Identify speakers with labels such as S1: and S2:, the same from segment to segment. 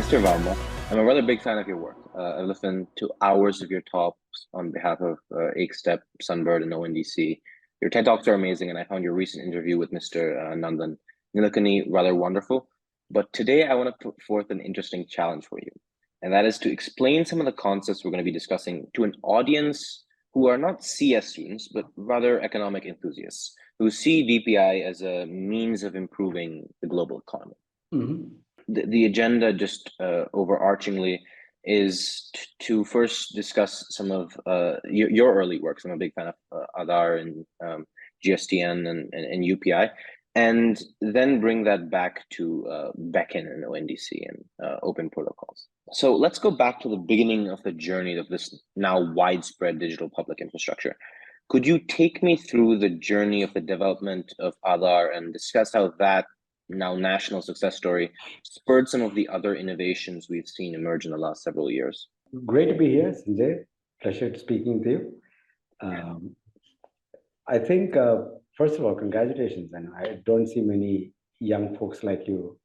S1: Mr. Varma, I'm a rather big fan of your work. I've listened to hours of your talks on behalf of EkStep, Sunbird, and ONDC. Your TED Talks are amazing, and I found your recent interview with Mr. Nandan Nilekani rather wonderful. But today I want to put forth an interesting challenge for you, and that is to explain some of the concepts we're going to be discussing to an audience who are not CS students, but rather economic enthusiasts who see DPI as a means of improving the global economy.
S2: Mm-hmm.
S1: The agenda, just overarchingly, is to first discuss some of your early works. I'm a big fan of Aadhaar and GSTN and UPI, and then bring that back to beckn and ONDC and open protocols. So let's go back to the beginning of the journey of this now widespread digital public infrastructure. Could you take me through the journey of the development of Aadhaar and discuss how that now national success story spurred some of the other innovations we've seen emerge in the last several years?
S2: Great to be here, Sanjay. Pleasure speaking with you. I think, first of all, congratulations. And I don't see many young folks like you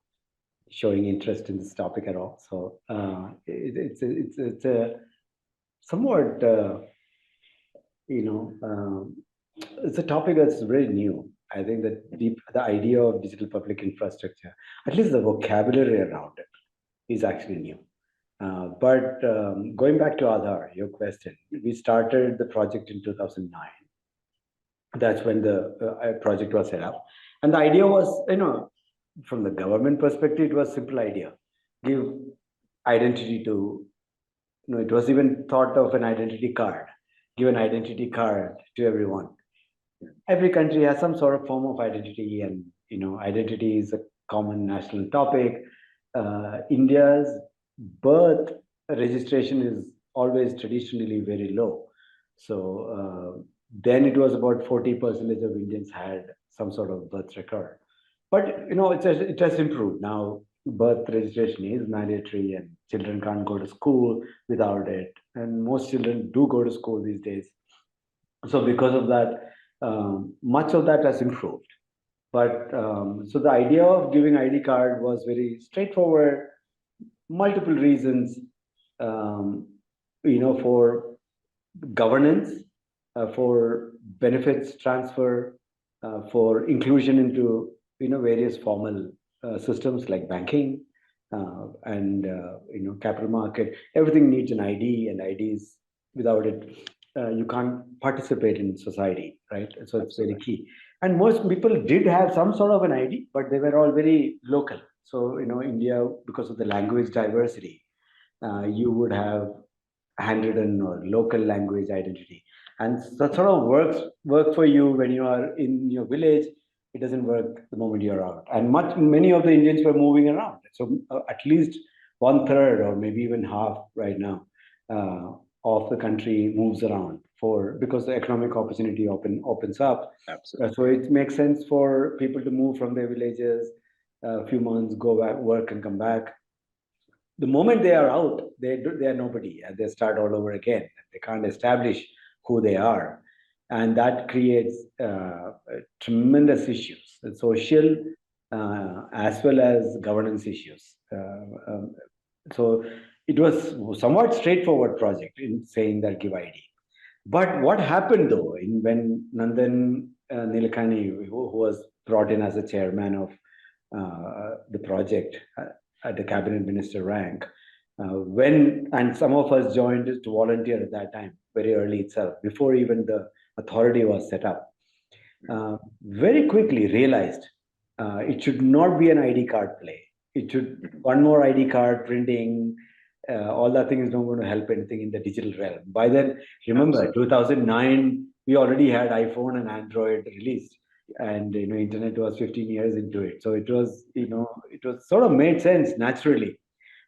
S2: showing interest in this topic at all. So it's a somewhat, it's a topic that's very new. I think that the idea of digital public infrastructure, at least the vocabulary around it, is actually new. But going back to Aadhaar, your question, we started the project in 2009. That's when the project was set up. And the idea was, from the government perspective, it was a simple idea. Give identity to, it was even thought of an identity card. Give an identity card to everyone. Every country has some sort of form of identity, and identity is a common national topic. India's birth registration is always traditionally very low. So then it was about 40% of Indians had some sort of birth record. But it has improved. Now birth registration is mandatory, and children can't go to school without it. And most children do go to school these days. So because of that, much of that has improved. But so the idea of giving ID card was very straightforward, multiple reasons, for governance, for benefits transfer, for inclusion into, various formal systems like banking and, capital market. Everything needs an ID, and IDs, without it, you can't participate in society, right? So it's very key. And most people did have some sort of an ID, but they were all very local. So, India, because of the language diversity, you would have handwritten or local language identity. And that sort of work for you when you are in your village. It doesn't work the moment you're out. And many of the Indians were moving around. So at least 1/3 or maybe even half right now of the country moves around because the economic opportunity opens up.
S1: Absolutely.
S2: So it makes sense for people to move from their villages, a few months, go back, work, and come back. The moment they are out, they are nobody, and they start all over again. They can't establish who they are, and that creates tremendous issues, social as well as governance issues. So it was somewhat straightforward project in saying that give ID. But what happened though, when Nandan Nilekani, who was brought in as a chairman of the project at the cabinet minister rank, and some of us joined to volunteer at that time, very early itself, before even the authority was set up, very quickly realized it should not be an ID card play. It should, one more ID card printing, all that thing is not going to help anything in the digital realm. By then, remember, 2009, we already had iPhone and Android released, and internet was 15 years into it. So it was, it was sort of made sense naturally.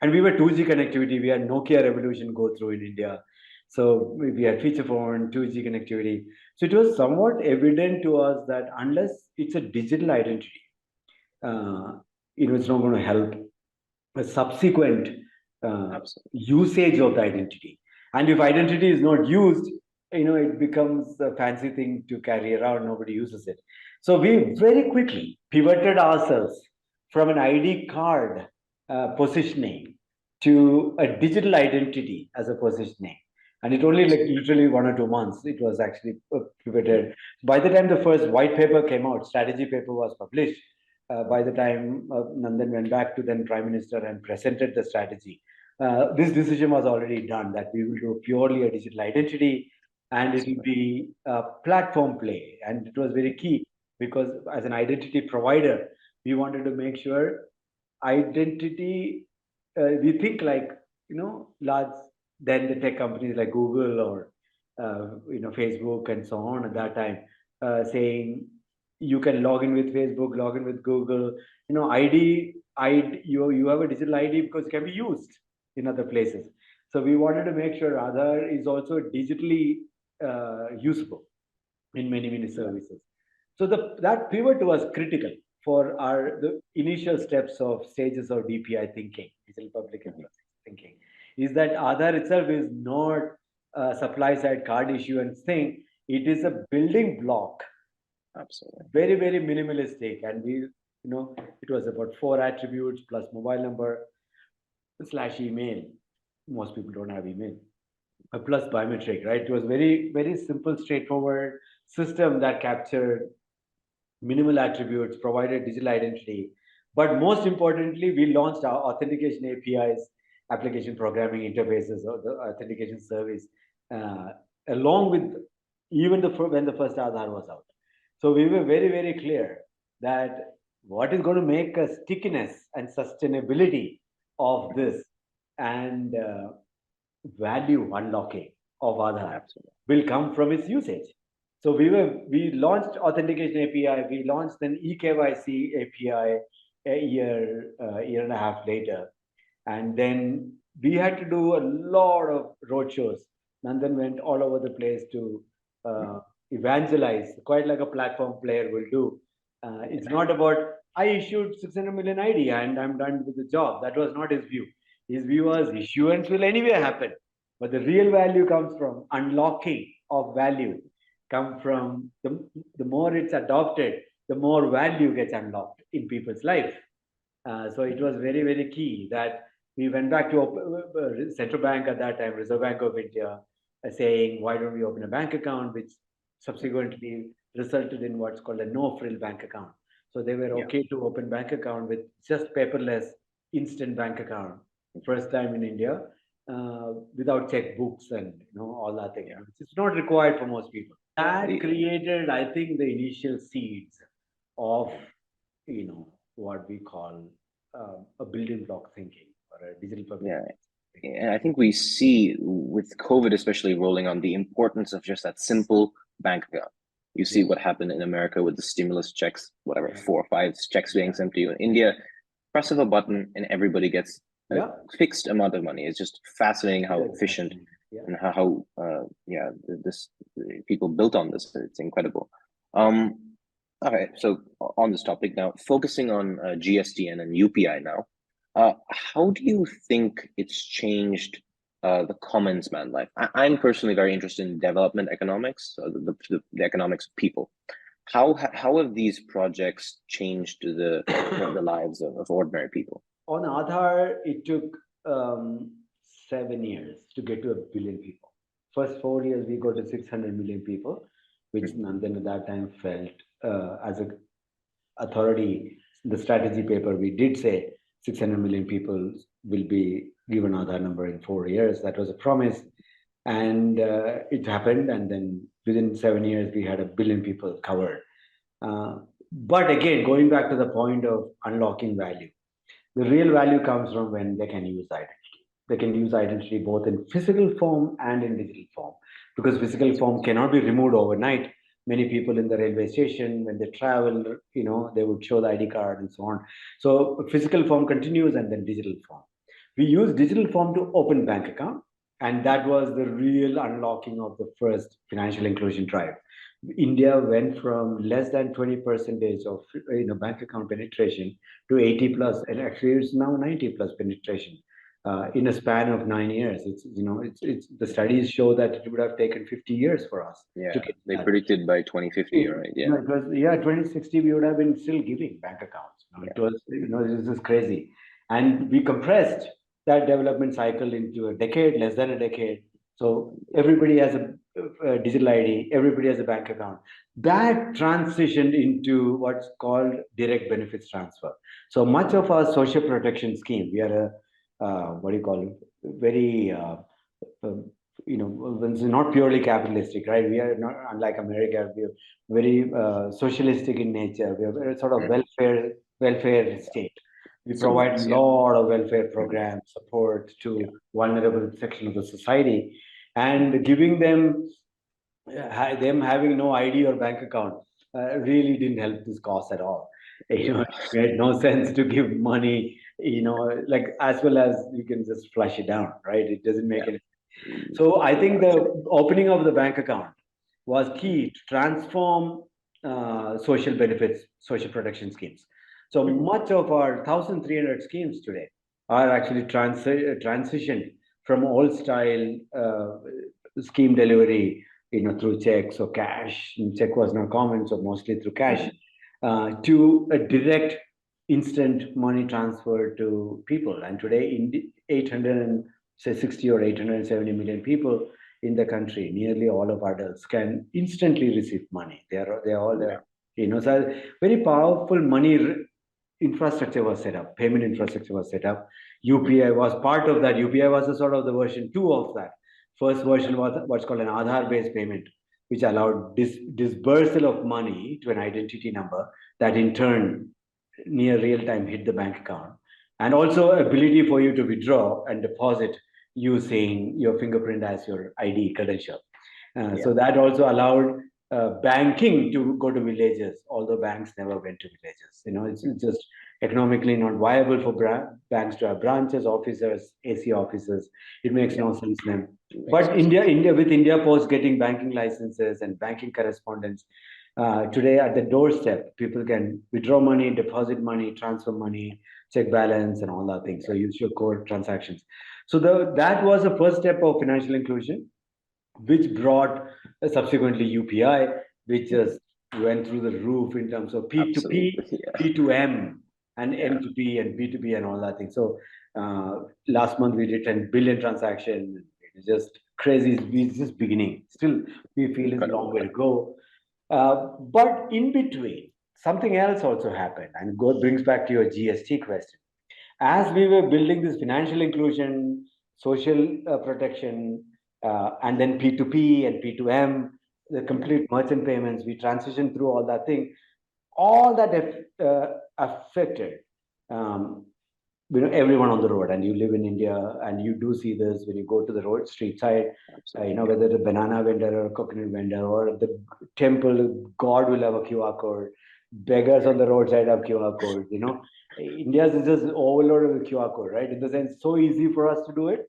S2: And we were 2G connectivity. We had Nokia revolution go through in India. So we had feature phone, 2G connectivity. So it was somewhat evident to us that unless it's a digital identity, it's not going to help a subsequent usage of the identity. And if identity is not used, it becomes a fancy thing to carry around. Nobody uses it. So we very quickly pivoted ourselves from an ID card positioning to a digital identity as a positioning. And it only like literally 1 or 2 months, it was actually pivoted. By the time the first white paper came out, strategy paper was published, by the time Nandan went back to then Prime Minister and presented the strategy, this decision was already done that we will do purely a digital identity and it will be a platform play. And it was very key because as an identity provider, we wanted to make sure identity, we think like, large, then the tech companies like Google or, Facebook and so on at that time, saying you can log in with Facebook, log in with Google, you have a digital ID because it can be used in other places. So we wanted to make sure Aadhaar is also digitally usable in many, many services. So that pivot was critical for the initial steps of stages of DPI thinking, digital public interest thinking, is that Aadhaar itself is not a supply side card issuance thing. It is a building block.
S1: Absolutely.
S2: Very, very minimalistic. And it was about 4 attributes plus mobile number / email. Most people don't have email. Plus biometric, right? It was very, very simple, straightforward system that captured minimal attributes, provided digital identity. But most importantly, we launched our authentication APIs, application programming interfaces, or the authentication service, along with even when the first Aadhaar was out. So we were very, very clear that what is going to make a stickiness and sustainability of this and value unlocking of Aadhaar will come from its usage. So we launched authentication API, we launched an eKYC API a year and a half later. And then we had to do a lot of roadshows. Nandan went all over the place to evangelize, quite like a platform player will do. It's not about, I issued 600 million ID and I'm done with the job. That was not his view. His view was issuance will anyway happen. But the real value comes from unlocking of value, come from the more it's adopted, the more value gets unlocked in people's life. So it was very, very key that we went back to central bank at that time, Reserve Bank of India, saying, why don't we open a bank account, which subsequently resulted in what's called a no-frill bank account. So they were okay to open bank account with just paperless instant bank account, first time in India, without checkbooks and all that thing. It's not required for most people. That created, I think, the initial seeds of what we call a building block thinking or a digital public.
S1: And I think we see with COVID especially rolling on the importance of just that simple bank account. You see what happened in America with the stimulus checks, whatever, 4 or 5 checks being sent to you. In India, press of a button and everybody gets a fixed amount of money. It's just fascinating how efficient and how this people built on this. It's incredible. Okay, so on this topic now, focusing on GSTN and UPI now, how do you think it's changed the commons man life? I'm personally very interested in development economics, the economics of people. How have these projects changed the lives of ordinary people?
S2: On Aadhaar, it took 7 years to get to 1 billion people. First 4 years, we got to 600 million people, which Nandan at that time felt as an authority. The strategy paper, we did say 600 million people will be given Aadhaar number in 4 years. That was a promise. And it happened. And then within 7 years, we had 1 billion people covered. But again, going back to the point of unlocking value, the real value comes from when they can use identity. They can use identity both in physical form and in digital form, because physical form cannot be removed overnight. Many people in the railway station, when they travel, they would show the ID card and so on. So physical form continues and then digital form. We use digital form to open bank account. And that was the real unlocking of the first financial inclusion drive. India went from less than 20% of bank account penetration to 80 plus, and actually it's now 90 plus penetration in a span of 9 years. It's the studies show that it would have taken 50 years for us.
S1: They predicted by 2050, right?
S2: It was 2060 we would have been still giving bank accounts. It was this is crazy, and we compressed that development cycle into a decade, less than a decade. So everybody has a digital ID, everybody has a bank account. That transitioned into what's called direct benefits transfer. So much of our social protection scheme, we are a, what do you call it, very, it's not purely capitalistic, right? We are not unlike America. We are very socialistic in nature. We are a sort of welfare state. We provide a lot of welfare programs, support to vulnerable section of the society, and giving them having no ID or bank account really didn't help this cause at all. It made no sense to give money, like as well as you can just flush it down, right? It doesn't make any. So I think the opening of the bank account was key to transform social benefits, social protection schemes. So much of our 1,300 schemes today are actually transitioned from old style scheme delivery, through checks or cash. Check was not common, so mostly through cash, to a direct instant money transfer to people. And today, in 860 or 870 million people in the country, nearly all of adults can instantly receive money. They're all there. So very powerful money infrastructure was set up, payment infrastructure was set up. UPI was part of that. UPI was a sort of the version 2 of that. First version was what's called an Aadhaar-based payment, which allowed disbursal of money to an identity number that in turn near real time hit the bank account, and also ability for you to withdraw and deposit using your fingerprint as your ID credential. So that also allowed banking to go to villages, although banks never went to villages. It's just economically not viable for banks to have branches, officers, AC offices. It makes no sense then. But India with India Post getting banking licenses and banking correspondence, today at the doorstep, people can withdraw money, deposit money, transfer money, check balance, and all that things. So use your core transactions. So that was the first step of financial inclusion, which brought subsequently UPI, which just went through the roof in terms of P2P, P2M, and M2P and B2B and all that thing. So last month we did 10 billion transactions. It's just crazy. It's just beginning. Still, we feel it's a long way to go. But in between, something else also happened, and brings back to your GST question. As we were building this financial inclusion, social protection, and then P2P and P2M, the complete merchant payments, we transitioned through all that thing. All that affected everyone on the road. And you live in India, and you do see this when you go to the road, street side, whether the banana vendor or coconut vendor or the temple, God will have a QR code. Beggars on the roadside have QR codes. India is just overloaded with QR code, right? In the sense, so easy for us to do it.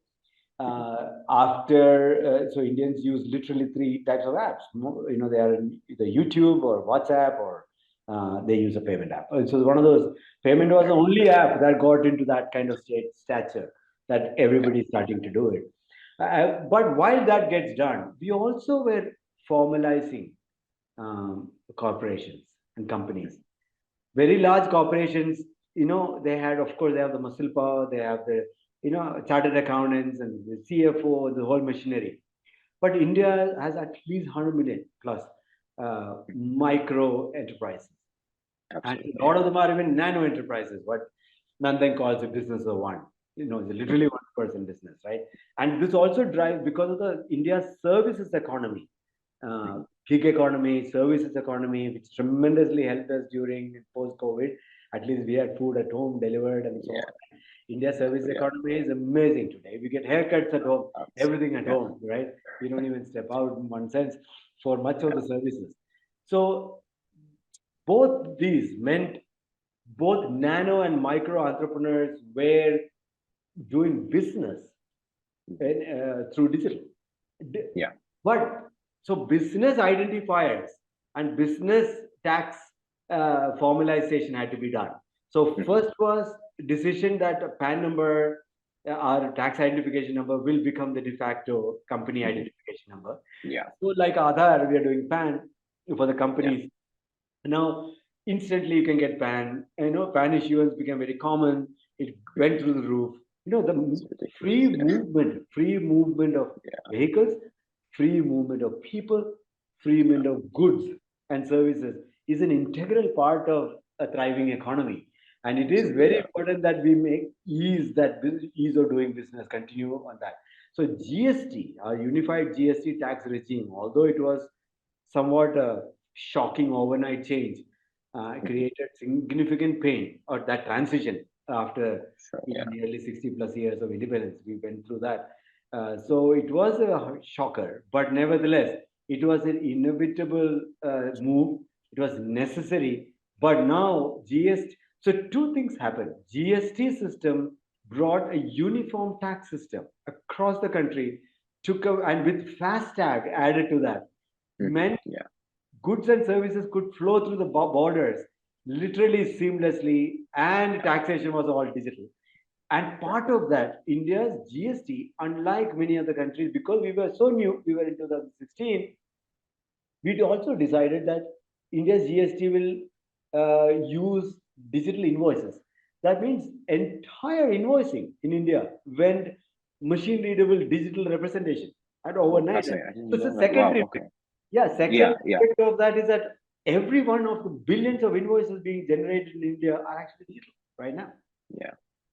S2: So Indians use literally 3 types of apps. They are either YouTube or WhatsApp, or they use a payment app. So one of those, payment was the only app that got into that kind of stature that everybody's starting to do it. But while that gets done, we also were formalizing corporations and companies. Very large corporations, they have the muscle power, they have the chartered accountants and the CFO, the whole machinery. But India has at least 100 million plus micro enterprises. Absolutely. And a lot of them are even nano enterprises, what Nandan calls a business of one. It's literally one person business, right? And this also drives, because of the India's services economy, gig economy, services economy, which tremendously helped us during post-COVID. At least we had food at home delivered and so on. India's service economy is amazing today. We get haircuts at home, everything at home, right? We don't even step out in one sense for much of the services. So both these meant both nano and micro entrepreneurs were doing business through digital. But so business identifiers and business tax formalization had to be done. So first was decision that a PAN number or tax identification number will become the de facto company identification number. So like Aadhaar, we are doing PAN for the companies. Now, instantly you can get PAN. PAN issuance became very common. It went through the roof. the free movement of vehicles, free movement of people, free movement of goods and services is an integral part of a thriving economy. And it is very important that we make ease of doing business continue on that. So GST, our unified GST tax regime, although it was somewhat a shocking overnight change, created significant pain, or that transition after nearly 60 plus years of independence. We went through that. So it was a shocker, but nevertheless, it was an inevitable move. It was necessary. But now GST, so two things happened. GST system brought a uniform tax system across the country, and with fast tag added to that, meant goods and services could flow through the borders literally seamlessly, and taxation was all digital. And part of that, India's GST, unlike many other countries, because we were so new, we were in 2016, we also decided that India's GST will use digital invoices. That means entire invoicing in India went machine readable digital representation and overnight. So it's a secondary.
S1: Wow, okay.
S2: Second effect of that is that every one of the billions of invoices being generated in India are actually digital right now.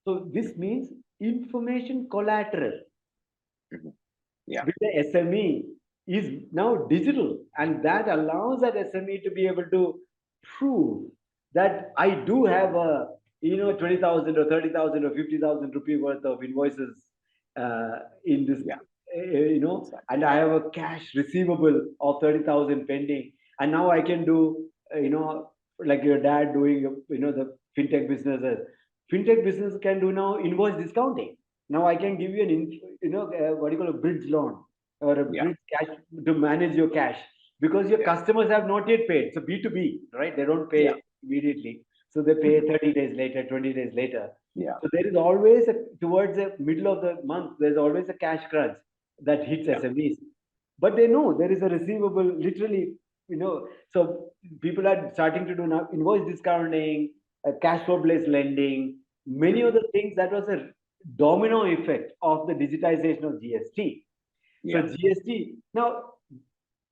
S2: So this means information collateral with the SME is now digital, and that allows that SME to be able to prove that I do have a 20,000 or 30,000 or 50,000 rupee worth of invoices in this. And I have a cash receivable of 30,000 pending, and now I can do, like your dad doing, the fintech businesses. Fintech business can do now invoice discounting. Now I can give you what do you call a bridge loan or a bridge cash to manage your cash, because your customers have not yet paid. So B2B, right? They don't pay immediately. So they pay 30 days later, 20 days later. So there is always towards the middle of the month, there's always a cash crunch that hits SMEs. But they know there is a receivable, literally, so people are starting to do now invoice discounting, cash flow based lending, many other things. That was a domino effect of the digitization of GST. So GST, now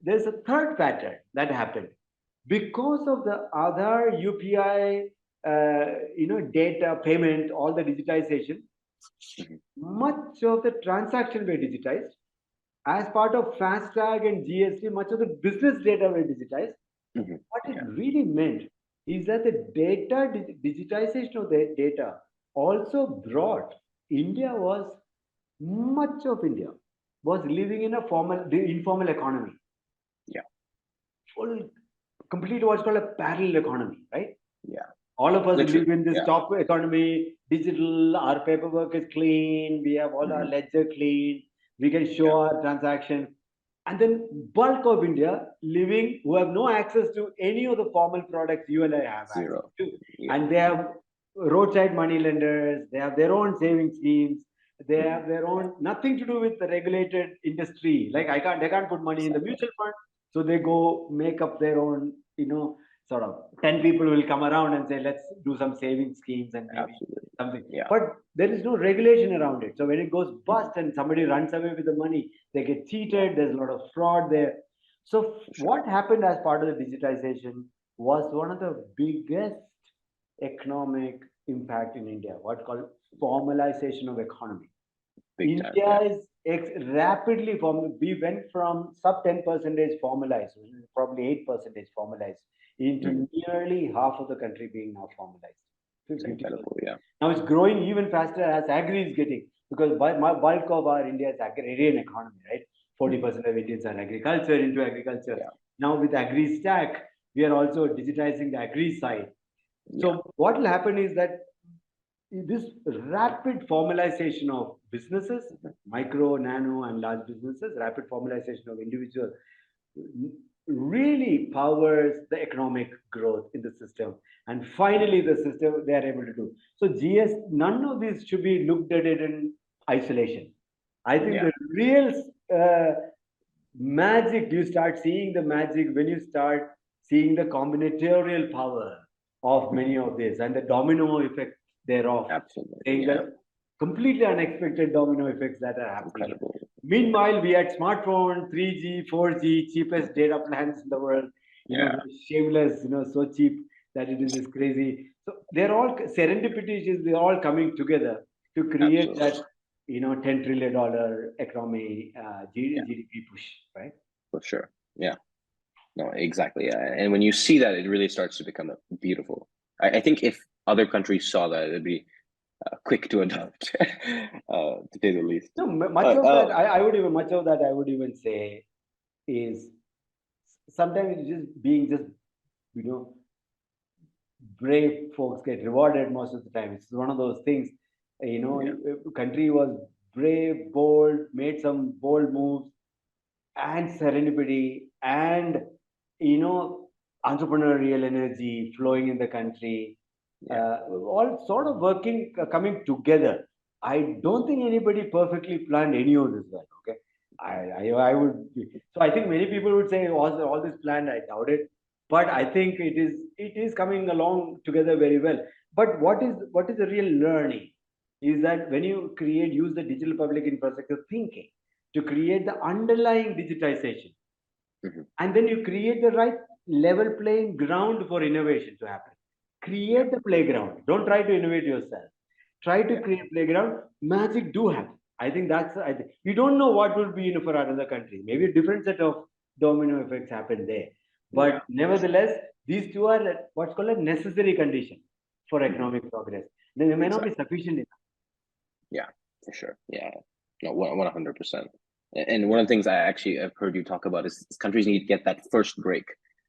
S2: there's a third pattern that happened because of the Aadhaar, UPI, data payment, all the digitization. Much of the transaction were digitized. As part of FASTag and GST, much of the business data were digitized. What it really meant is that the digitization of the data also brought much of India was living in a informal economy. Complete what's called a parallel economy, right? All of us live in this top economy, digital, our paperwork is clean, we have all our ledger clean, we can show our transaction. And then bulk of India living who have no access to any of the formal products you and I have access to. And they have roadside money lenders, they have their own saving schemes, they have their own, nothing to do with the regulated industry. Like they can't put money in the mutual fund. So they go make up their own, sort of 10 people will come around and say, let's do some saving schemes and maybe something. But there is no regulation around it. So when it goes bust and somebody runs away with the money, they get cheated. There's a lot of fraud there. So what happened as part of the digitization was one of the biggest economic impact in India, what's called formalization of economy. India is rapidly formed. We went from sub 10% formalized, probably 8% formalized, into nearly half of the country being now formalized. Now it's growing even faster as agri is getting, because bulk of our India is agrarian economy, right? 40% of Indians are into agriculture. Now with agri stack, we are also digitizing the agri side. So what will happen is that this rapid formalization of businesses, micro, nano, and large businesses, rapid formalization of individuals, really powers the economic growth in the system. And finally, the system they are able to do. So none of these should be looked at it in isolation. I think the real magic, you start seeing the magic when you start seeing the combinatorial power of many of this and the domino effect thereof.
S1: Absolutely.
S2: Saying that completely unexpected domino effects that are happening.
S1: Incredible.
S2: Meanwhile, we had smartphone, 3G, 4G, cheapest data plans in the world, shameless, so cheap that it is crazy. So they're all serendipitous, they're all coming together to create that, $10 trillion economy, GDP push, right?
S1: For sure. Yeah. No, exactly. Yeah. And when you see that, it really starts to become beautiful. I think if other countries saw that, it'd be quick to adopt, to say the least.
S2: No, much of that I would even say is sometimes it's just being brave folks get rewarded most of the time. It's one of those things, country was brave, bold, made some bold moves, and serendipity, and entrepreneurial energy flowing in the country, all sort of working, coming together. I don't think anybody perfectly planned any of this well. Okay, I would. So I think many people would say, was all this planned? I doubt it, but I think it is coming along together very well. But what is the real learning is that when you use the digital public infrastructure thinking to create the underlying digitization, and then you create the right level playing ground for innovation to happen. Create the playground. Don't try to innovate yourself. Try to create playground. Magic do happen. I think we don't know what will be for another country. Maybe a different set of domino effects happen there. But nevertheless, these two are what's called a necessary condition for economic progress. Then they may not be sufficient enough.
S1: Yeah, for sure. Yeah, no, 100%. And one of the things I've heard you talk about is countries need to get that first break,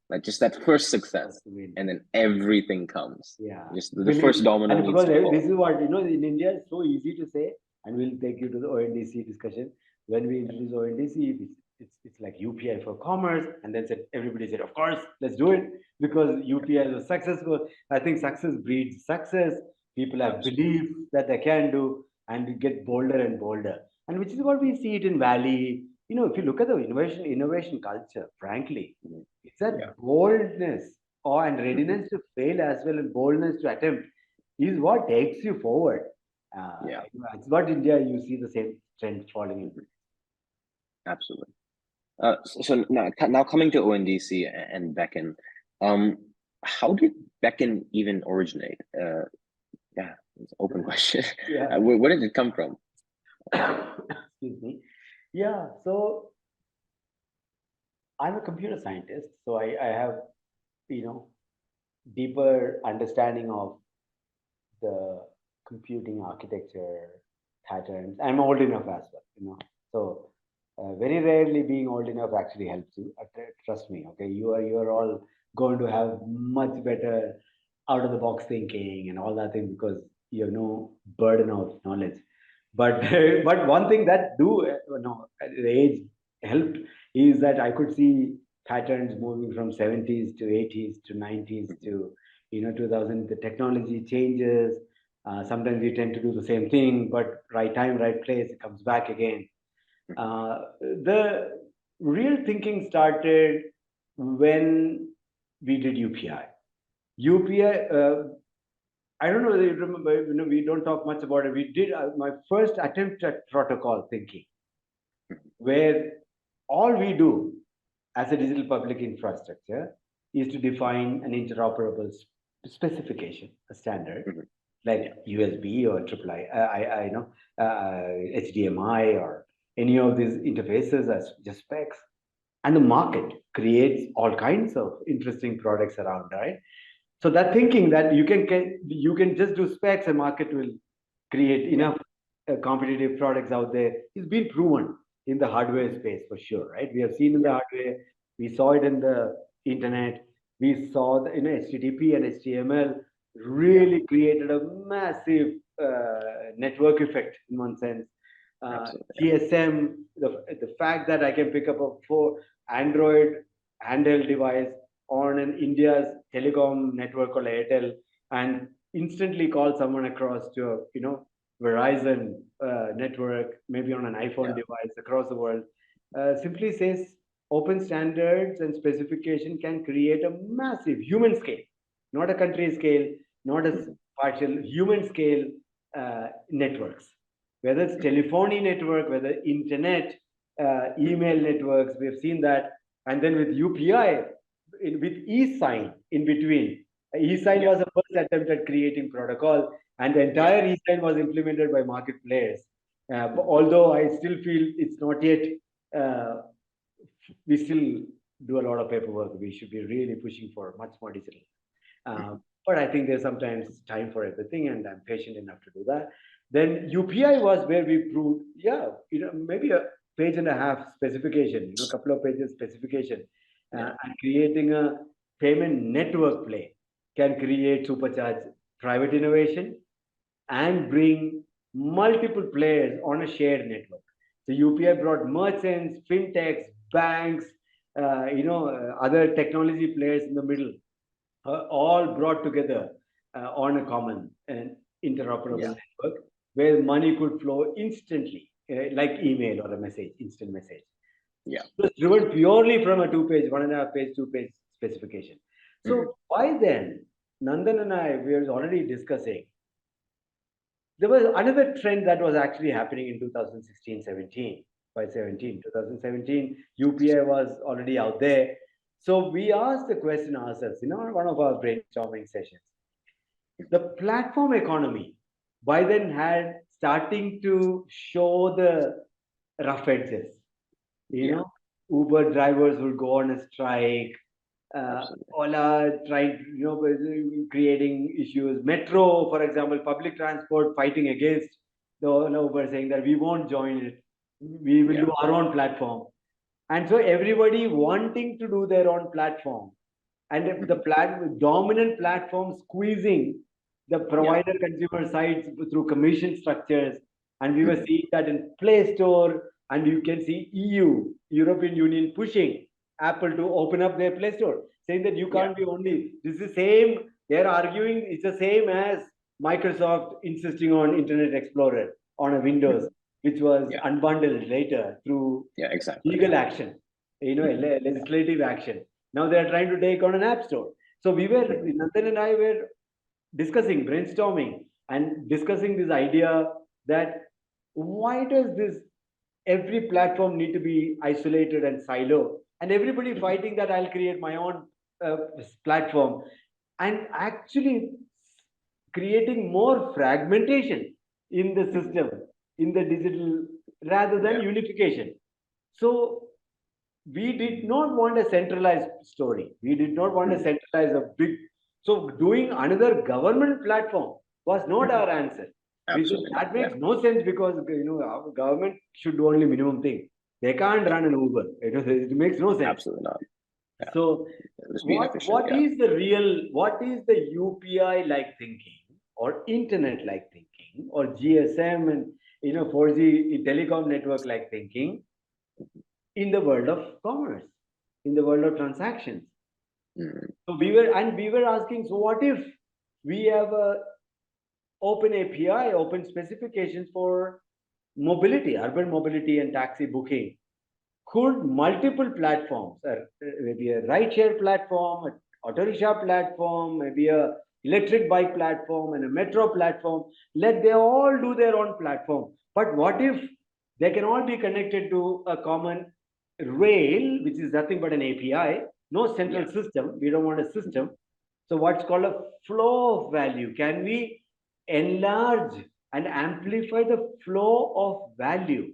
S1: like just that first success, and then everything comes.
S2: Yeah,
S1: just the first domino needs
S2: because
S1: to fall.
S2: this is what in India it's so easy to say, and we'll take you to the ONDC discussion. When we introduced ONDC, it's like UPI for commerce, and then everybody said, of course, let's do it because UPI was successful. I think success breeds success. People have belief that they can do, and we get bolder and bolder, and which is what we see it in Valley. If you look at the innovation culture, frankly, it's that boldness and readiness to fail as well, and boldness to attempt is what takes you forward. It's what India, you see the same trend falling in.
S1: Absolutely. So now coming to ONDC and beckn, how did beckn even originate? Yeah, it's an open question. Where did it come from?
S2: Excuse me. Yeah, so I'm a computer scientist, so I have deeper understanding of the computing architecture patterns. I'm old enough as well, so very rarely being old enough actually helps you. Trust me, okay? You are all going to have much better out of the box thinking and all that thing because you have no burden of knowledge. But but one thing that the age helped is that I could see patterns moving from 70s to 80s to 90s to 2000. The technology changes. Sometimes we tend to do the same thing, but right time, right place, it comes back again. The real thinking started when we did UPI. I don't know whether you remember, we don't talk much about it. We did my first attempt at protocol thinking, where all we do as a digital public infrastructure is to define an interoperable specification, a standard, like USB or HDMI or any of these interfaces as just specs. And the market creates all kinds of interesting products around, right? So that thinking that you can just do specs and market will create enough competitive products out there is being proven in the hardware space for sure, right? We have seen in the hardware, we saw it in the internet, we saw in HTTP and HTML really created a massive network effect in one sense. GSM, the fact that I can pick up a Android handheld device on an India's telecom network called Airtel and instantly call someone across to Verizon network, maybe on an iPhone device across the world, simply says open standards and specification can create a massive human scale, not a country scale, not a partial human scale networks. whether it's telephony network, whether internet, email networks, we've seen that. And then with UPI, with e-sign in between. E-sign was the first attempt at creating protocol, and the entire e-sign was implemented by market players. Although I still feel it's not yet, we still do a lot of paperwork. We should be really pushing for much more digital. But I think there's sometimes time for everything, and I'm patient enough to do that. Then UPI was where we proved, maybe a page and a half specification, a couple of pages specification, and creating a payment network play can create supercharged private innovation and bring multiple players on a shared network. So UPI brought merchants, fintechs, banks, other technology players in the middle, all brought together on a common and interoperable network where money could flow instantly, like email or a message, instant message.
S1: Yeah.
S2: So it's driven purely from a 2-page, 1.5-page, 2-page specification. So by then, Nandan and I, we were already discussing. There was another trend that was actually happening in 2016-17. By 2017, UPI was already out there. So we asked the question ourselves, one of our brainstorming sessions. The platform economy by then had starting to show the rough edges. Uber drivers would go on a strike. Ola tried, creating issues. Metro, for example, public transport fighting against the Uber, saying that we won't join it. We will do our own platform. And so everybody wanting to do their own platform, and the dominant platform squeezing the provider consumer sides through commission structures. And we were seeing that in Play Store, and you can see European Union pushing Apple to open up their Play Store, saying that you can't be only, this is the same, they're arguing it's the same as Microsoft insisting on Internet Explorer on a Windows, which was unbundled later through legal action, legislative action. Now they're trying to take on an app store. So we were, Nandan and I were discussing, brainstorming, and discussing this idea that why does this every platform need to be isolated and silo, and everybody fighting that I'll create my own platform, and actually creating more fragmentation in the system, in the digital, rather than unification. So we did not want a centralized story. We did not want to centralize a big. So doing another government platform was not our answer. That makes no sense, because our government should do only minimum thing. They can't run an Uber. It makes no sense.
S1: Absolutely not.
S2: Yeah. So what is the UPI-like thinking, or internet-like thinking, or GSM and 4G telecom network-like thinking in the world of commerce, in the world of transactions? So we were asking, so what if we have a open API, open specifications for mobility, urban mobility and taxi booking? Could multiple platforms, maybe a rideshare platform, an auto rickshaw platform, maybe a electric bike platform and a metro platform, let they all do their own platform. But what if they can all be connected to a common rail, which is nothing but an API, no central system. We don't want a system. So what's called a flow of value. Can we enlarge and amplify the flow of value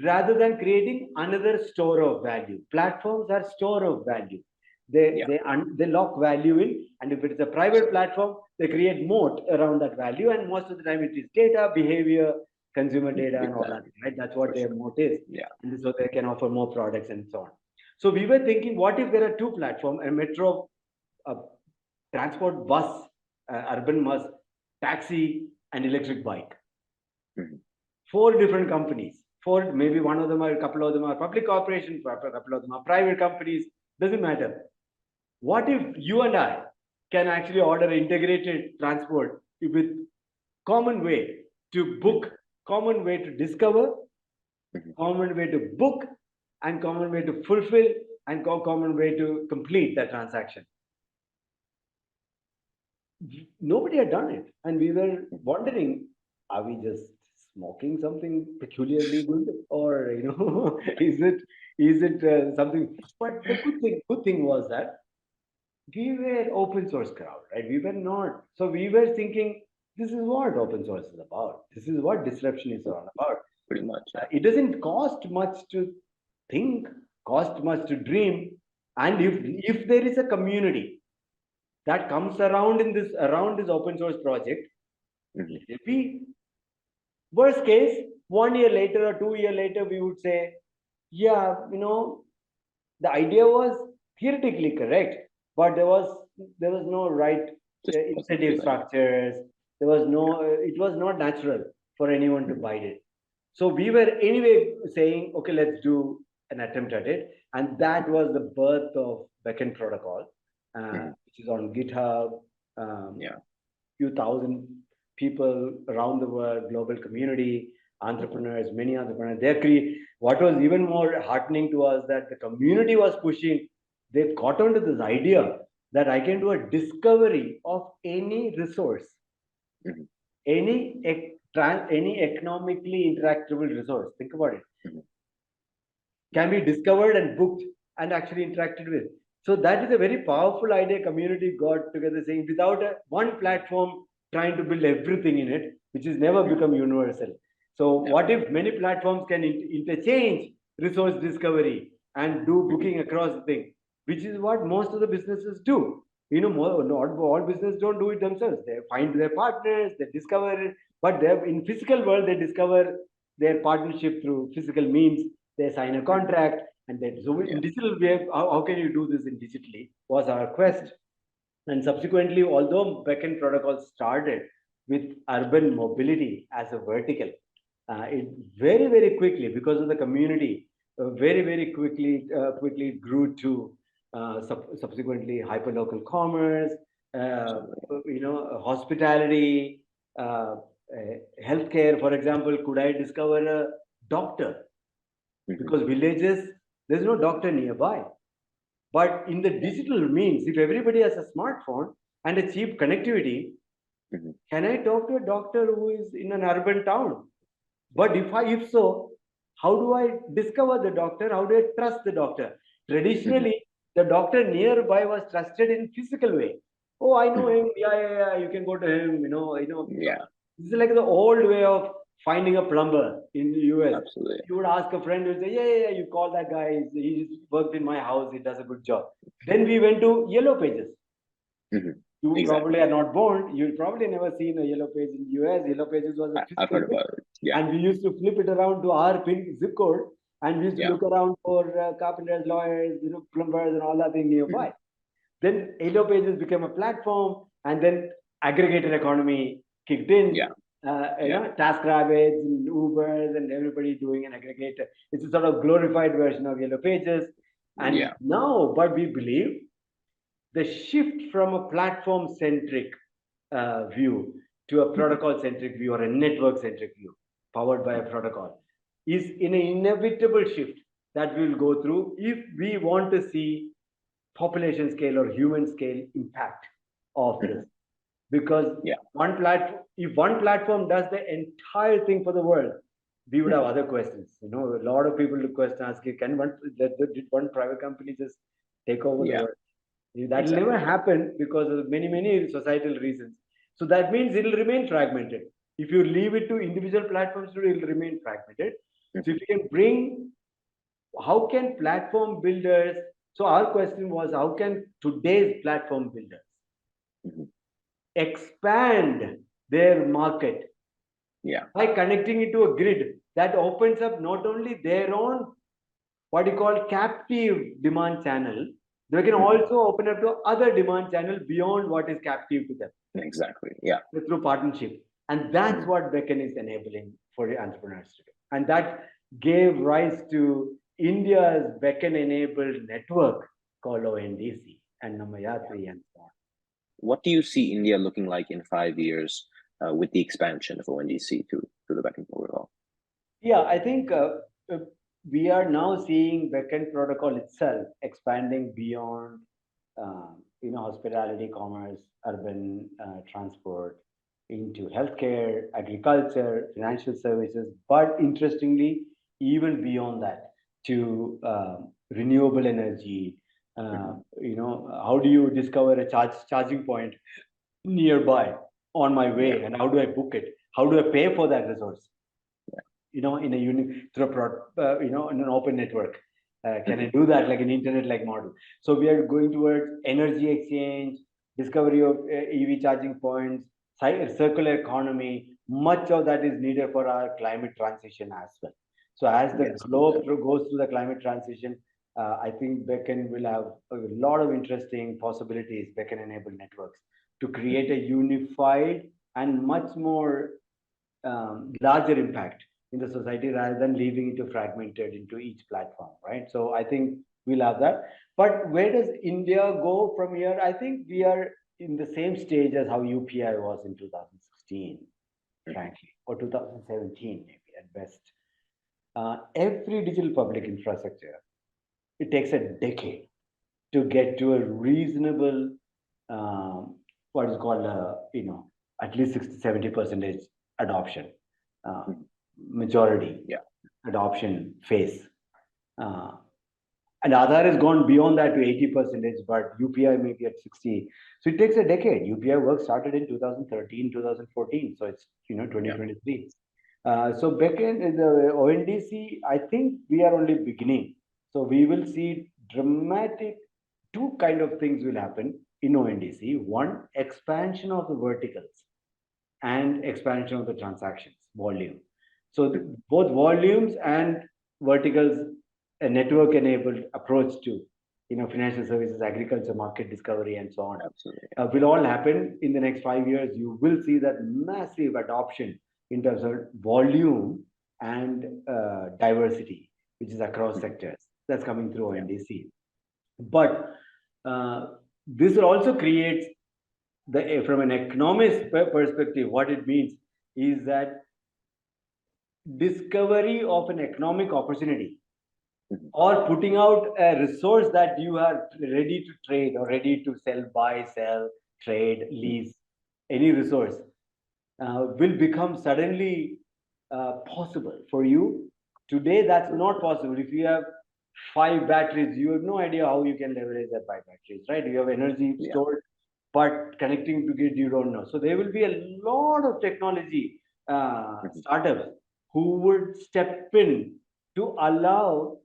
S2: rather than creating another store of value? Platforms are store of value. They lock value in, and if it is a private platform, they create moat around that value, and most of the time it is data, behavior, consumer data, and all that, right? That's what their moat is. And so they can offer more products and so on. So we were thinking, what if there are two platforms, a metro, transport bus, urban bus, taxi, and electric bike? 4 different companies. 4, maybe one of them, or a couple of them are public corporations, a couple of them are private companies, doesn't matter. What if you and I can actually order integrated transport with common way to book, common way to discover, common way to book, and common way to fulfill, and common way to complete that transaction? Nobody had done it, and we were wondering, are we just smoking something peculiarly good, or is it something? But the good thing was that we were open source crowd, right? We were not. So we were thinking, this is what open source is about. This is what disruption is all about.
S1: Pretty much.
S2: It doesn't cost much to think, cost much to dream. And if there is a community that comes around this open source project, if we, worst case, 1 year later or 2 year later, we would say, yeah, the idea was theoretically correct, but there was no right
S1: Just
S2: incentive structures. There was no. It was not natural for anyone to bite it. So we were anyway saying, okay, let's do an attempt at it, and that was the birth of beckn protocol, which is on GitHub. Few thousand people around the world, global community, entrepreneurs, many entrepreneurs. What was even more heartening to us that the community was pushing. They caught on to this idea that I can do a discovery of any resource, any economically interactable resource. Think about it. Can be discovered and booked and actually interacted with. So that is a very powerful idea. Community got together saying, without one platform trying to build everything in it, which has never become universal. So what if many platforms can interchange resource discovery and do booking across the thing, which is what most of the businesses do. Not all businesses don't do it themselves. They find their partners, they discover it, but in physical world, they discover their partnership through physical means. They sign a contract, and then so in digital way, how can you do this in digitally was our quest. And subsequently, although beckn protocol started with urban mobility as a vertical, it very quickly, because of the community, very quickly grew to subsequently hyperlocal commerce, hospitality, healthcare. For example, could I discover a doctor? Because villages, there's no doctor nearby. But in the digital means, if everybody has a smartphone and a cheap connectivity, can I talk to a doctor who is in an urban town? But if so, how do I discover the doctor? How do I trust the doctor? Traditionally, the doctor nearby was trusted in physical way. Oh, I know him. Yeah. You can go to him. This is like the old way of finding a plumber in the US.
S1: Absolutely.
S2: You would ask a friend, who would say, yeah, you call that guy. He worked in my house. He does a good job. Then we went to Yellow Pages. You probably are not born. You'll probably never seen a Yellow Page in US. Yellow Pages was a physical
S1: I've heard about it. Yeah.
S2: And we used to flip it around to our pin zip code, and we used to look around for carpenters, lawyers, plumbers, and all that thing nearby. Then Yellow Pages became a platform, and then aggregated economy kicked in. TaskRabbits and Ubers and everybody doing an aggregator. It's a sort of glorified version of Yellow Pages. And now, but we believe the shift from a platform-centric view to a protocol-centric view or a network-centric view powered by a protocol is an inevitable shift that we will go through if we want to see population scale or human scale impact of this. Because if one platform does the entire thing for the world, we would have other questions. A lot of people question asking, did one private company just take over the world? That will never happen because of many societal reasons. So that means it will remain fragmented. If you leave it to individual platforms, it will remain fragmented. So if you can bring, how can platform builders? So our question was, how can today's platform builders expand their market by connecting it to a grid that opens up not only their own what you call captive demand channel, they can also open up to other demand channel beyond what is captive to them.
S1: Exactly.
S2: Through partnership. And that's what beckn is enabling for the entrepreneurs to do. And that gave rise to India's beckn-enabled network called Y-ONDC and Namayatri and so on.
S1: What do you see India looking like in 5 years with the expansion of Y-ONDC to the beckn protocol?
S2: Yeah, I think we are now seeing beckn protocol itself expanding beyond hospitality, commerce, urban transport, into healthcare, agriculture, financial services, but interestingly, even beyond that, to renewable energy. How do you discover a charging point nearby on my way, and how do I book it? How do I pay for that resource? In a through in an open network. Can I do that like an internet-like model? So we are going towards energy exchange, discovery of EV charging points, circular economy. Much of that is needed for our climate transition as well. So as the globe goes through the climate transition, I think beckn will have a lot of interesting possibilities, beckn-enabled networks, to create a unified and much more larger impact in the society rather than leaving it fragmented into each platform, right? So I think we'll have that. But where does India go from here? I think we are in the same stage as how UPI was in 2016, frankly, or 2017, maybe at best. Every digital public infrastructure, it takes a decade to get to a reasonable, what is called, at least 60-70% adoption, majority adoption phase. And Aadhaar has gone beyond that to 80%, but UPI may be at 60. So it takes a decade. UPI work started in 2013, 2014. So it's 2023. So beckn is the ONDC. I think we are only beginning. So we will see dramatic two kind of things will happen in ONDC. One, expansion of the verticals and expansion of the transactions volume. So both volumes and verticals, a network-enabled approach to financial services, agriculture, market discovery, and so on.
S1: Absolutely.
S2: Will all happen in the next 5 years. You will see that massive adoption in terms of volume and diversity, which is across sectors. That's coming through ONDC. But this will also create from an economist perspective, what it means is that discovery of an economic opportunity or putting out a resource that you are ready to trade or ready to buy, sell, trade, lease, any resource will become suddenly possible for you. Today, that's not possible. If you have 5 batteries, you have no idea how you can leverage that 5 batteries, right? You have energy stored, but connecting to grid, you don't know. So there will be a lot of technology startups who would step in to allow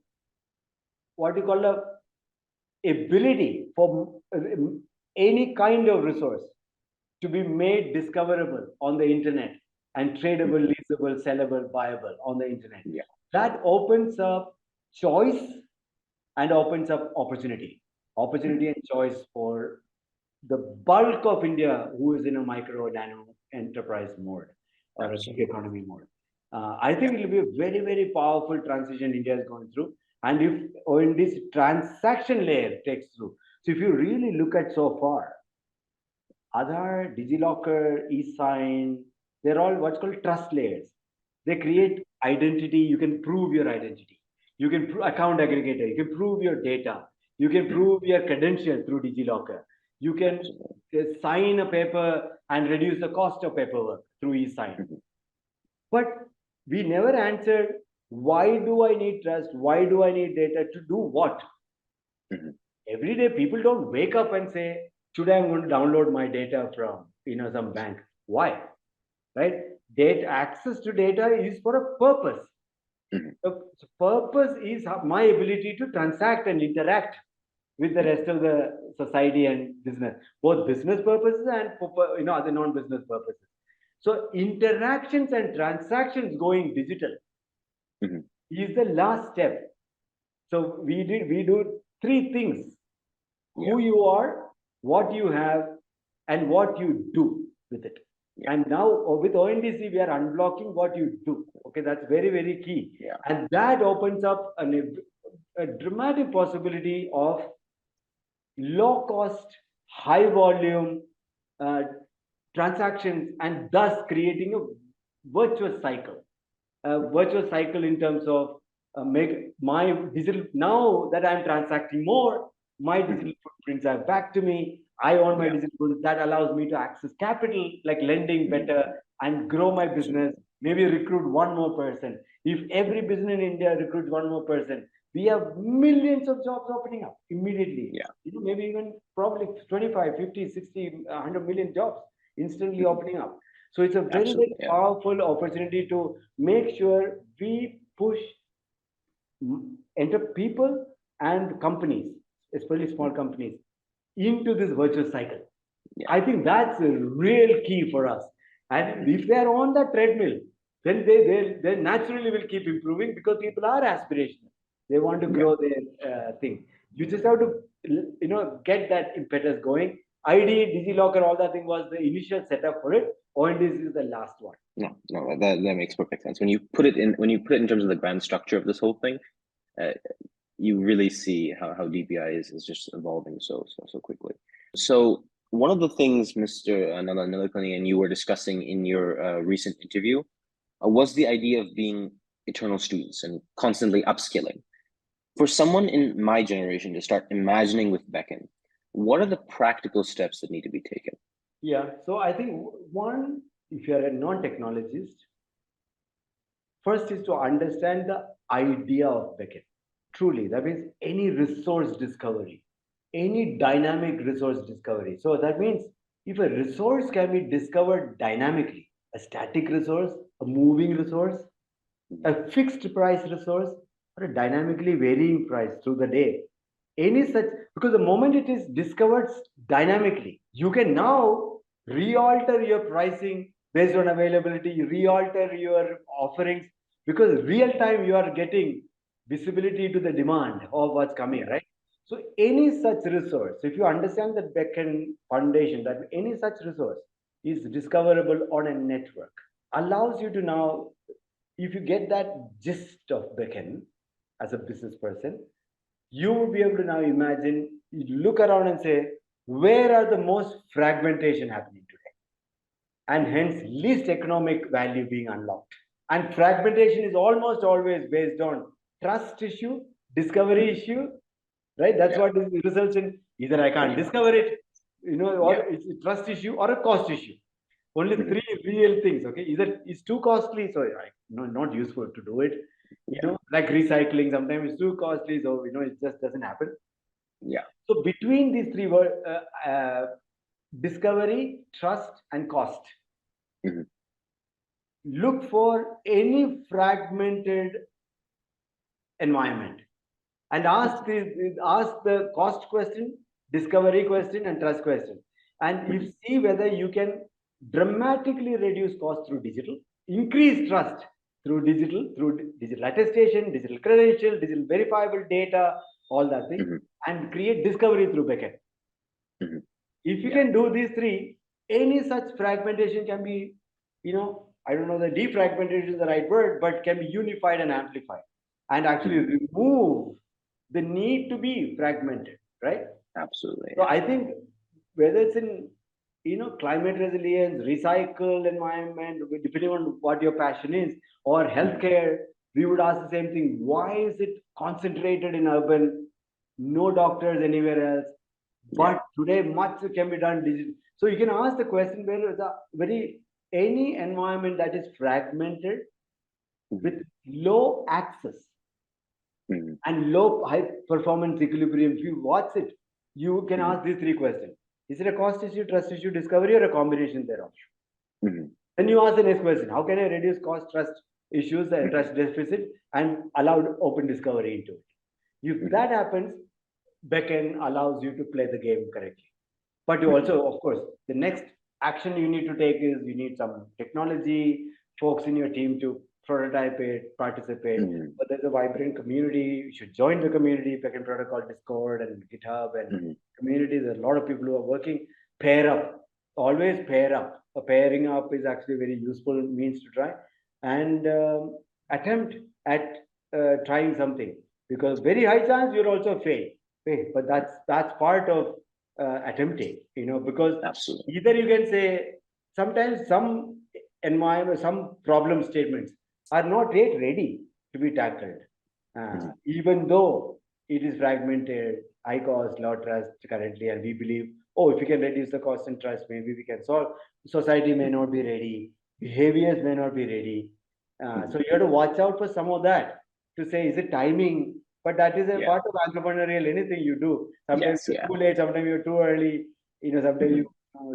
S2: what you call a ability for any kind of resource to be made discoverable on the internet and tradable, leasable, sellable, buyable on the internet. That opens up choice and opens up opportunity and choice for the bulk of India who is in a micro nano enterprise mode or a gig economy mode. I think it will be a very, very powerful transition India is going through. And if in this transaction layer takes through, so if you really look at so far, Aadhaar, DigiLocker, eSign, they're all what's called trust layers. They create identity. You can prove your identity. You can account aggregator. You can prove your data. You can prove your credentials through DigiLocker. You can sign a paper and reduce the cost of paperwork through eSign. But we never answered, why do I need trust? Why do I need data? To do what? Every day, people don't wake up and say, today I'm going to download my data from some bank. Why? Right? Access to data is for a purpose. The purpose is my ability to transact and interact with the rest of the society and business, both business purposes and other non-business purposes. So interactions and transactions going digital is the last step. So we do 3 things: who you are, what you have, and what you do with it. And now with ONDC, we are unblocking what you do. Okay, that's very, very key. And that opens up a dramatic possibility of low cost, high volume transactions, and thus creating a virtuous cycle. Virtuous cycle in terms of make my digital, now that I'm transacting more, my digital footprints are back to me. I own my digital goods. That allows me to access capital, like lending better and grow my business. Maybe recruit one more person. If every business in India recruits one more person, we have millions of jobs opening up immediately.
S1: Yeah.
S2: Maybe even probably 25, 50, 60, 100 million jobs instantly opening up. So it's a very, very powerful opportunity to make sure we push enter people and companies, especially small companies, into this virtuous cycle. I think that's a real key for us. And if they're on that treadmill, then they naturally will keep improving because people are aspirational. They want to grow their thing. You just have to, get that impetus going. ID, DigiLocker, all that thing was the initial setup for it. Y-ONDC is the last one.
S1: No, that makes perfect sense. When you put it in terms of the grand structure of this whole thing, you really see how DPI is just evolving so quickly. So one of the things Mr. Nalakani and you were discussing in your recent interview was the idea of being eternal students and constantly upskilling. For someone in my generation to start imagining with beckn, what are the practical steps that need to be taken?
S2: Yeah, so I think one, if you're a non-technologist, first is to understand the idea of beckn. Truly, that means any resource discovery, any dynamic resource discovery. So that means if a resource can be discovered dynamically, a static resource, a moving resource, a fixed price resource, or a dynamically varying price through the day, any such, because the moment it is discovered dynamically, you can now re-alter your pricing based on availability, re-alter your offerings, because real time you are getting visibility to the demand of what's coming, right? So any such resource, if you understand the beckn foundation, that any such resource is discoverable on a network, allows you to now, if you get that gist of beckn as a business person, you will be able to now imagine, look around and say, where are the most fragmentation happening today? And hence least economic value being unlocked. And fragmentation is almost always based on trust issue, discovery issue, right? That's what results in either I can't discover it, or it's a trust issue or a cost issue. Only three real things, okay? Either it's too costly, so not useful to do it. Like recycling, sometimes it's too costly, so it just doesn't happen.
S1: Yeah.
S2: So between these three words, discovery, trust, and cost. Look for any fragmented environment and ask the cost question, discovery question, and trust question, and you see whether you can dramatically reduce cost through digital, increase trust through digital attestation, digital credential, digital verifiable data, all that thing, and create discovery through beckn. If you can do these three, any such fragmentation can be, I don't know the defragmentation is the right word, but can be unified and amplified and actually remove the need to be fragmented, right?
S1: Absolutely.
S2: So I think whether it's in, climate resilience, recycled environment, depending on what your passion is, or healthcare, we would ask the same thing. Why is it concentrated in urban, no doctors anywhere else? But today much can be done digital. So you can ask the question where any environment that is fragmented with low access and low high performance equilibrium, if you watch it, you can ask these three questions. Is it a cost issue, trust issue, discovery, or a combination thereof? Then you ask the next question. How can I reduce cost, trust issues, and trust deficit and allow open discovery into it? If that happens, beckn allows you to play the game correctly. But you also, of course, the next action you need to take is you need some technology folks in your team to prototype it, participate. But there's a vibrant community. You should join the community, beckn protocol, Discord, and GitHub, and community. There's a lot of people who are working. Pair up. Always pair up. A pairing up is actually a very useful means to try. And attempt at trying something. Because very high chance you'll also fail. But that's part of attempting, because
S1: absolutely,
S2: either you can say sometimes some environment, some problem statements are not yet ready to be tackled, even though it is fragmented, high cost, low trust currently, and we believe oh, if we can reduce the cost and trust, maybe we can solve. Society may not be ready, behaviors may not be ready. So you have to watch out for some of that to say, is it timing? But that is a part of entrepreneurial, anything you do. Sometimes you're too late, sometimes you're too early, sometimes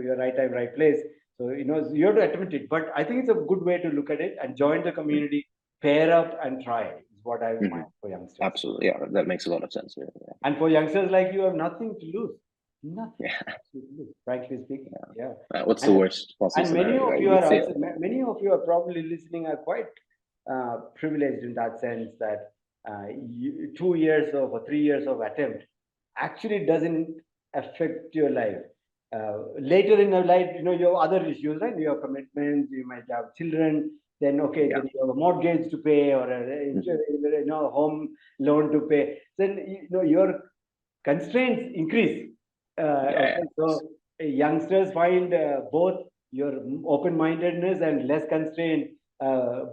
S2: you're right time, right place. So, you have to attempt it. But I think it's a good way to look at it and join the community, pair up and try is what I mind for youngsters.
S1: Absolutely. Yeah, that makes a lot of sense. Yeah.
S2: And for youngsters like you, have nothing to lose. Nothing to lose, frankly speaking. Yeah.
S1: What's the worst possible
S2: and
S1: scenario?
S2: Many of you are probably listening are quite privileged in that sense that 2 years or 3 years of attempt actually doesn't affect your life. Later in your life, you have other issues, right? You have commitments, you might have children, then then you have a mortgage to pay or a home loan to pay. Then your constraints increase. So youngsters find both your open-mindedness and less constraint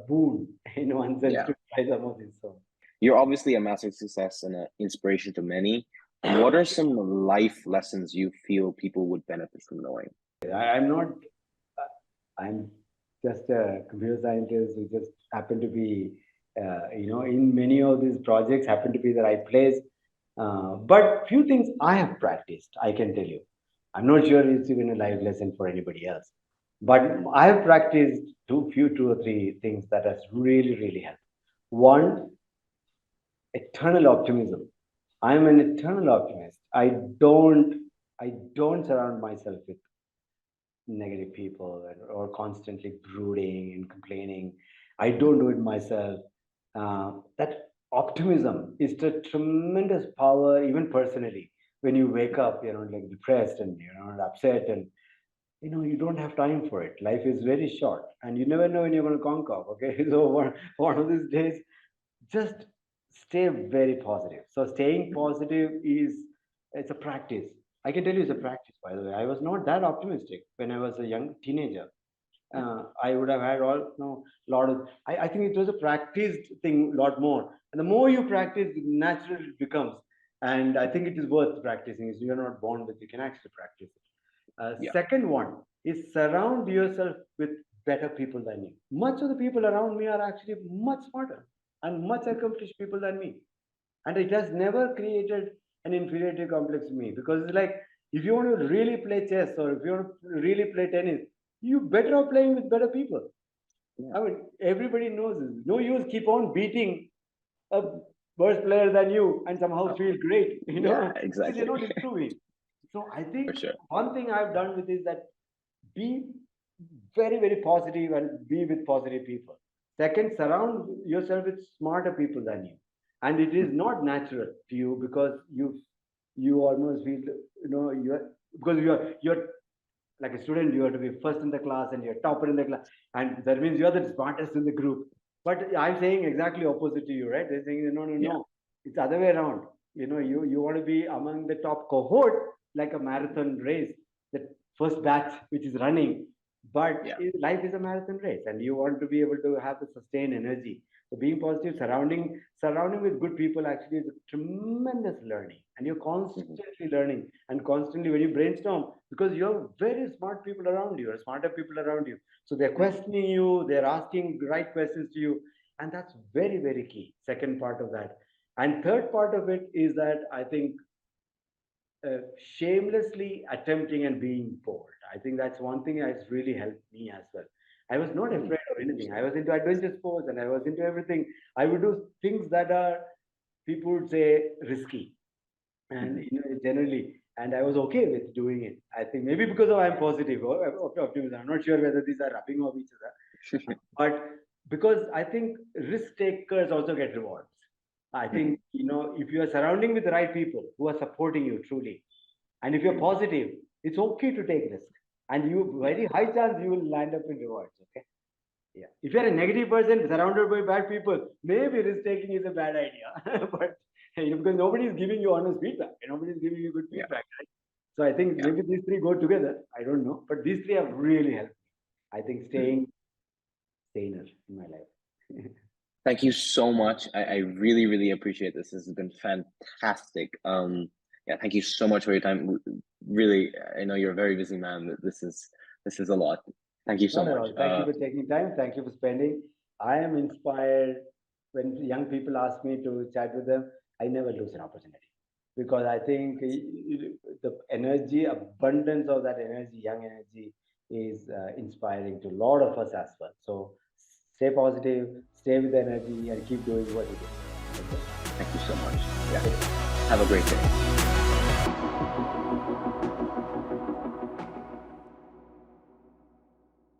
S2: boon in one sense to try some of this. So
S1: you're obviously a massive success and an inspiration to many. What are some life lessons you feel people would benefit from knowing?
S2: I'm just a computer scientist who just happen to be, in many of these projects happen to be the right place. But few things I have practiced, I can tell you. I'm not sure it's even a life lesson for anybody else. But I have practiced two or three things that has really, really helped. One, eternal optimism. I'm an eternal optimist. I don't surround myself with negative people or constantly brooding and complaining. I don't do it myself. That optimism is a tremendous power, even personally. When you wake up, like depressed and upset, and you don't have time for it. Life is very short, and you never know when you're going to conquer. Okay, so one of these days, just stay very positive. So staying positive it's a practice. I can tell you it's a practice, by the way. I was not that optimistic when I was a young teenager. I would have had lot of. I think it was a practiced thing, a lot more. And the more you practice, naturally it becomes. And I think it is worth practicing. So you're not born with, you can actually practice it. Second one is surround yourself with better people than you. Much of the people around me are actually much smarter and much accomplished people than me. And it has never created an inferiority complex in me, because it's like, if you want to really play chess or if you want to really play tennis, you better off playing with better people. I mean, everybody knows this. No use keep on beating a worse player than you and somehow feel great,
S1: exactly.
S2: You're not improving. So I think one thing I've done with is that be very, very positive and be with positive people. Second, surround yourself with smarter people than you. And it is not natural to you, because you almost feel, because you're like a student, you have to be first in the class and you're topper in the class. And that means you're the smartest in the group. But I'm saying exactly opposite to you, right? They're saying, no. It's the other way around. You want to be among the top cohort, like a marathon race, the first batch which is running. But life is a marathon race, and you want to be able to have the sustained energy. So being positive, surrounding with good people actually is a tremendous learning, and you're constantly learning and constantly when you brainstorm, because you have very smart people around you, or smarter people around you. So they're questioning you, they're asking the right questions to you, and that's very, very key. Second part of that, and third part of it is that I think shamelessly attempting and being bold. I think that's one thing that's really helped me as well. I was not afraid of anything. I was into adventure sports and I was into everything. I would do things that are, people would say, risky. And generally, and I was okay with doing it. I think maybe because of I'm positive or optimism. I'm not sure whether these are rubbing off each other. But because I think risk takers also get rewards. I think, if you are surrounding with the right people who are supporting you truly, and if you're positive, it's okay to take risk. And you very high chance you will land up in rewards. Okay. Yeah. If you're a negative person surrounded by bad people, maybe risk taking is a bad idea. But because nobody is giving you honest feedback, nobody is giving you good feedback, right? So I think maybe these three go together. I don't know, but these three have really helped. I think staying saner in my life.
S1: Thank you so much. I really, really appreciate this. This has been fantastic. Thank you so much for your time. really, I know you're a very busy man. This is a lot. Thank you so
S2: Not at
S1: much.
S2: all. Thank you for taking time. Thank you for spending. I am inspired when young people ask me to chat with them. I never lose an opportunity because I think the energy, abundance of that energy, young energy, is inspiring to a lot of us as well. So stay positive, stay with the energy, and keep doing what you do. Okay?
S1: Thank you so much. Yeah. Have a great day.